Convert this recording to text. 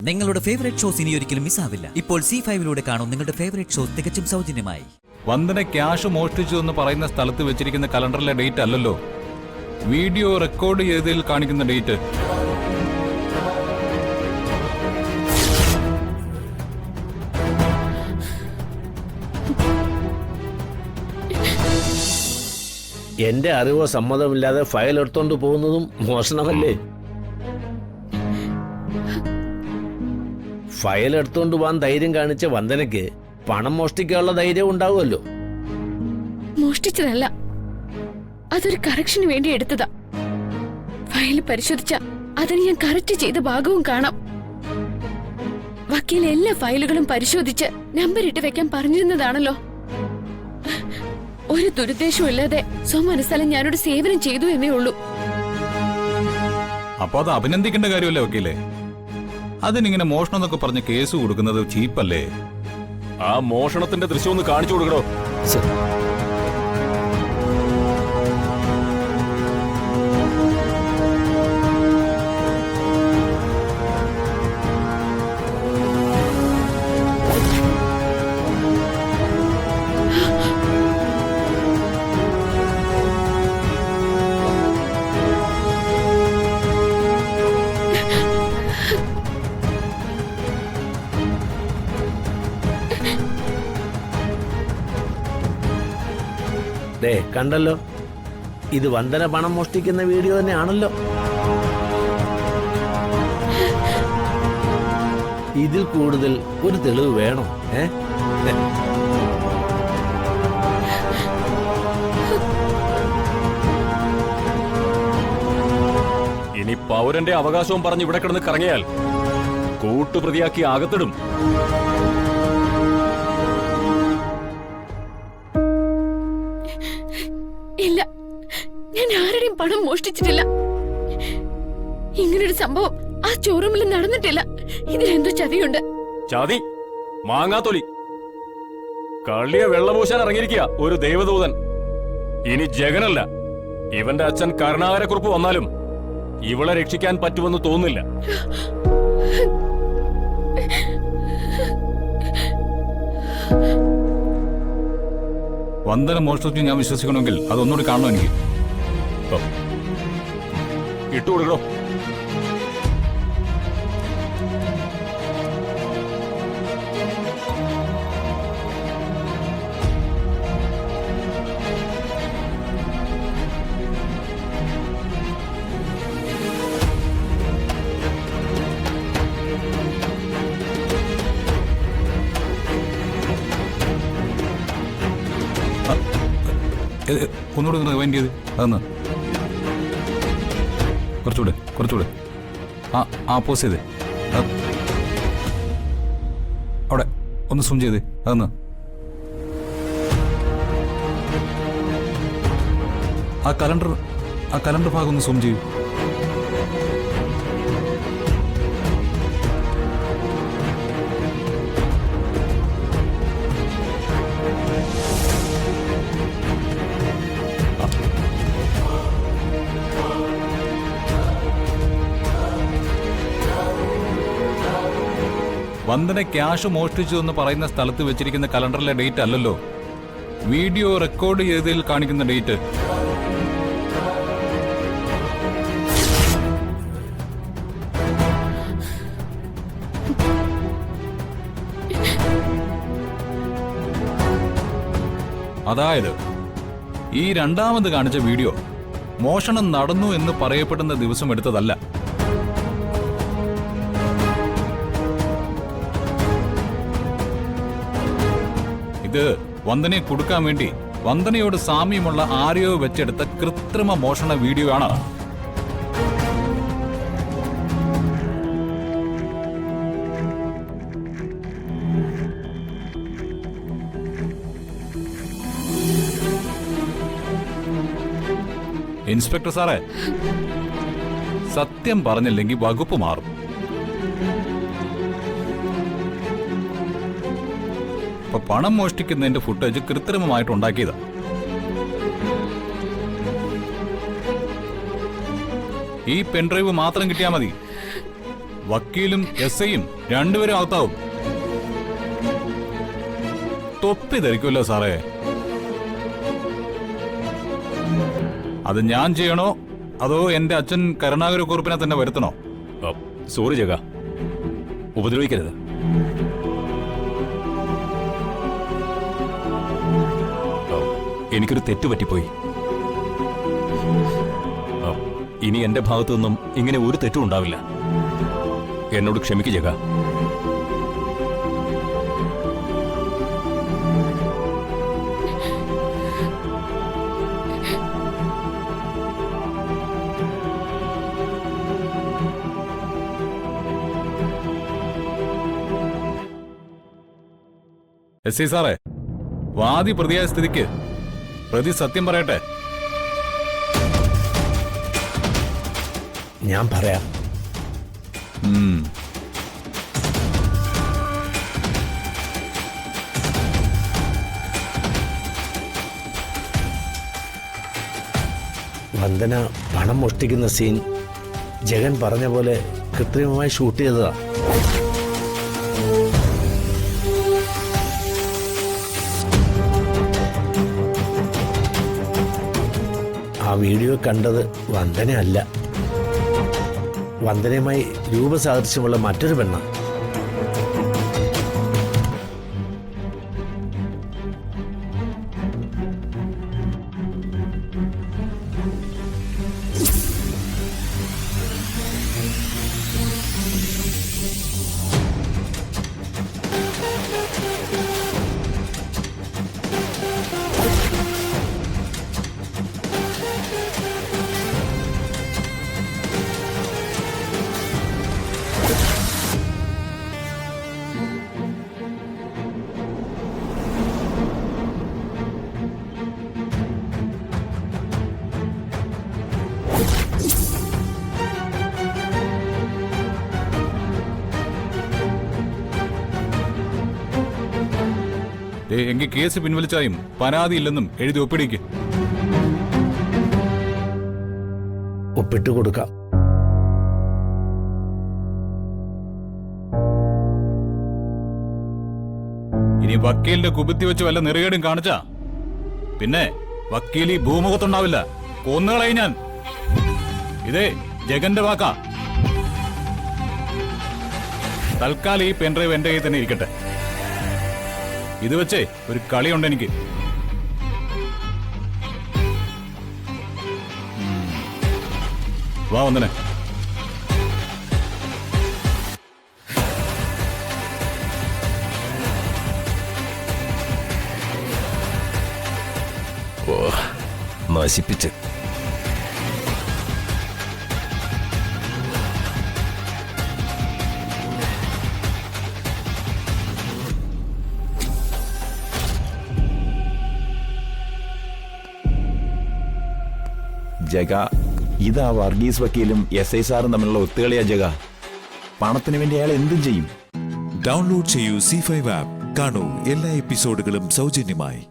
നിങ്ങളുടെ favourite shows ഇനി ഒരിക്കലും മിസ്സാവില്ല. ഇപ്പോൾ C5 കാണും നിങ്ങളുടെ ഫേവറേറ്റ് ഷോസ് തികച്ചും സൗജന്യമായി. വന്ദന ക്യാഷ് മോഷ്ടിച്ചു എന്ന് പറയുന്ന സ്ഥലത്ത് വെച്ചിരിക്കുന്ന കലണ്ടറിലെ ഡേറ്റ് അല്ലല്ലോ, വീഡിയോ റെക്കോർഡ് ചെയ്തതിൽ കാണിക്കുന്ന ഡേറ്റ്. എന്റെ അറിവോ സമ്മതമില്ലാതെ ഫയൽ എടുത്തോണ്ട് പോകുന്നതും മോഷണമല്ലേ? ഫയൽ എടുത്തോണ്ട് പോകാൻ ധൈര്യം കാണിച്ച വന്ദനയ്ക്ക് പണം മോഷ്ടിക്കാനുള്ള ധൈര്യം ഉണ്ടാവുമല്ലോ. മോഷ്ടിച്ചതല്ല, അതൊരു കറക്ഷന് വേണ്ടി എടുത്തതാ. ഫയൽ പരിശോധിച്ച അതിന് ഞാൻ കറക്റ്റ് ചെയ്ത ഭാഗവും കാണാം. വക്കീൽ എല്ലാ ഫയലുകളും പരിശോധിച്ച് നമ്പർ ഇട്ട് വെക്കാൻ പറഞ്ഞിരുന്നതാണല്ലോ. ഒരു ദുരുദ്ദേശവും ഇല്ലാതെ സ്വമനസ്ഥലം ഞാനൊരു സേവനം ചെയ്തു എന്നേ ഉള്ളൂ. അപ്പൊ അത് അഭിനന്ദിക്കേണ്ട കാര്യമല്ലേ വക്കീലേ? അതിനിങ്ങനെ മോഷണം എന്നൊക്കെ പറഞ്ഞ് കേസ് കൊടുക്കുന്നത് ചീപ്പല്ലേ? ആ മോഷണത്തിന്റെ ദൃശ്യം ഒന്ന് കാണിച്ചു കൊടുക്കണോ? ദേ കണ്ടല്ലോ, ഇത് വന്ദന പണം മോഷ്ടിക്കുന്ന വീഡിയോ തന്നെയാണല്ലോ. ഇതിൽ കൂടുതൽ ഒരു തെളിവ് വേണോ? ഇനി പൗരന്റെ അവകാശവും പറഞ്ഞ് ഇവിടെ കിടന്ന് കറങ്ങിയാൽ കൂട്ടുപ്രതിയാക്കി അകത്തിടും. ഇല്ല, ഞാൻ ആരുടെയും പണം മോഷ്ടിച്ചിട്ടില്ല. ഇങ്ങനൊരു സംഭവം ആ ഷോറൂമിൽ നടന്നിട്ടില്ല. ഇതിലെന്തോ ചതിയുണ്ട്. ചതി? മാങ്ങാത്തൊലി. കള്ളിയെ വെള്ളപൂശാൻ ഇറങ്ങിയിരിക്കുക ഒരു ദൈവദൂതൻ. ഇനി ജഗനല്ല, ഇവന്റെ അച്ഛൻ കരുണാകരക്കുറുപ്പ് വന്നാലും ഇവളെ രക്ഷിക്കാൻ പറ്റുമെന്ന് തോന്നുന്നില്ല. വന്ദന മോഷ്ടിച്ചു ഞാൻ വിശ്വസിക്കണമെങ്കിൽ അതൊന്നുകൂടി കാണണം എനിക്ക്. ഇട്ടുകൊടുക്കണോ? ഒന്നുകൂടെ റിവൈൻഡ് ചെയ്ത് അതൊന്ന് കുറച്ചുകൂടെ ആ പോസ് ചെയ്ത് അവിടെ ഒന്ന് സൂം ചെയ്ത് അതൊന്ന് ആ കലണ്ടർ ഭാഗം ഒന്ന് സൂം ചെയ്യൂ. വന്ദന ക്യാഷ് മോഷ്ടിച്ചു എന്ന് പറയുന്ന സ്ഥലത്ത് വെച്ചിരിക്കുന്ന കലണ്ടറിലെ ഡേറ്റ് അല്ലല്ലോ, വീഡിയോ റെക്കോർഡ് ചെയ്തതിൽ കാണിക്കുന്ന ഡേറ്റ്. അതായത് ഈ രണ്ടാമത് കാണിച്ച വീഡിയോ മോഷണം നടന്നു എന്ന് പറയപ്പെടുന്ന ദിവസം എടുത്തതല്ല. ഇത് വന്ദനയെ കൊടുക്കാൻ വേണ്ടി വന്ദനയോട് സാമ്യമുള്ള ആരെയോ വെച്ചെടുത്ത കൃത്രിമ മോഷണ വീഡിയോ ആണ്. ഇൻസ്പെക്ടർ സാറേ, സത്യം പറഞ്ഞില്ലെങ്കിൽ വകുപ്പ് മാറും. അപ്പൊ പണം മോഷ്ടിക്കുന്നതിന്റെ ഫുട്ടേജ് കൃത്രിമമായിട്ട് ഉണ്ടാക്കിയതാ. ഈ പെൻഡ്രൈവ് മാത്രം കിട്ടിയാൽ മതി. വക്കീലും എസ് ഐയും രണ്ടുപേരും അകത്താവും. തൊപ്പി ധരിക്കുമല്ലോ സാറേ. അത് ഞാൻ ചെയ്യണോ അതോ എന്റെ അച്ഛൻ കരുണാകരക്കുറുപ്പിനെ തന്നെ വരുത്തണോ? സോറി ജഗ, ഉപദ്രവിക്കരുത്. എനിക്കൊരു തെറ്റ് പറ്റിപ്പോയി. ഇനി എന്റെ ഭാഗത്തു നിന്നും ഇങ്ങനെ ഒരു തെറ്റും ഉണ്ടാവില്ല. എന്നോട് ക്ഷമിക്കു ജഗ. എസ് ഐ സാറേ, വാദി പ്രതിയായ സ്ഥിതിക്ക് പ്രതി സത്യം പറയട്ടെ. ഞാൻ പറയാം. വന്ദന പണം മോഷ്ടിക്കുന്ന സീൻ ജഗൻ പറഞ്ഞ പോലെ കൃത്രിമമായി ഷൂട്ട് ചെയ്തതാ. ആ വീഡിയോ കണ്ടത് വന്ദനയല്ല, വന്ദനയുമായി രൂപസാദൃശ്യമുള്ള മറ്റൊരു പെണ്ണ. എങ്കിൽ കേസ് പിൻവലിച്ചായും പരാതിയില്ലെന്നും എഴുതി ഒപ്പിടിക്ക്. ഒപ്പിട്ട് കൊടുക്കാം. ഇനി വക്കീലിന്റെ കുബുത്തി വെച്ച് വല്ല നെറുകേടും കാണിച്ചാ പിന്നെ വക്കീൽ ഈ ഭൂമുഖത്തുണ്ടാവില്ല. കൊന്നുകളയും ഞാൻ. ഇതേ ജഗന്റെ വാക്കാ. തൽക്കാലം ഈ പെൻഡ്രൈവ് എന്റെ കയ്യിൽ തന്നെ ഇരിക്കട്ടെ. ഇത് വെച്ചേ ഒരു കളിയുണ്ട് എനിക്ക്. വാ വന്ദനെ. നശിപ്പിച്ച് ജഗ, ഇതാ വർഗീസ് വക്കീലും എസ് ഐ സാറും തമ്മിലുള്ള ഒത്തുകളിയാ ജഗ. പണത്തിന് വേണ്ടി അയാൾ എന്തും ചെയ്യും. ഡൗൺലോഡ് ചെയ്യൂ C5 ആപ്പ്. കാണൂ എല്ലാ എപ്പിസോഡുകളും സൗജന്യമായി.